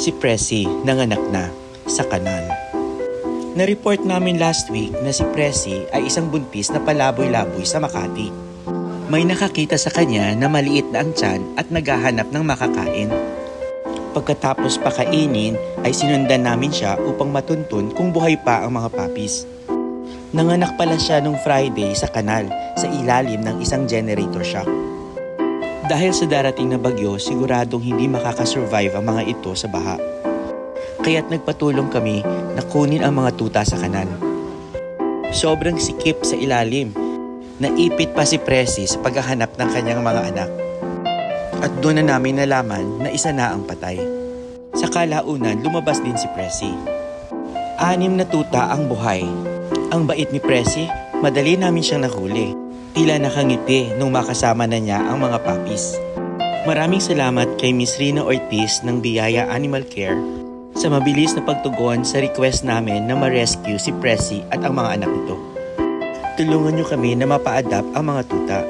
Si Presi nanganak na sa kanal. Na-report namin last week na si Presi ay isang buntis na palaboy-laboy sa Makati. May nakakita sa kanya na maliit na ang tiyan at naghahanap ng makakain. Pagkatapos pakainin ay sinundan namin siya upang matuntun kung buhay pa ang mga puppies. Nanganak pala siya nung Friday sa kanal sa ilalim ng isang generator shack. Dahil sa darating na bagyo, siguradong hindi makakasurvive ang mga ito sa baha. Kaya't nagpatulong kami na kunin ang mga tuta sa kanal. Sobrang sikip sa ilalim. Naipit pa si Presi sa paghahanap ng kanyang mga anak. At doon na namin nalaman na isa na ang patay. Sa kalaunan, lumabas din si Presi. 6 na tuta ang buhay. Ang bait ni Presi, madali namin siyang nahuli. Tila nakangiti nung makasama na niya ang mga puppies. Maraming salamat kay Miss Rina Ortiz ng Biyaya Animal Care sa mabilis na pagtugon sa request namin na ma-rescue si Presi at ang mga anak nito. Tulungan niyo kami na mapa-adapt ang mga tuta.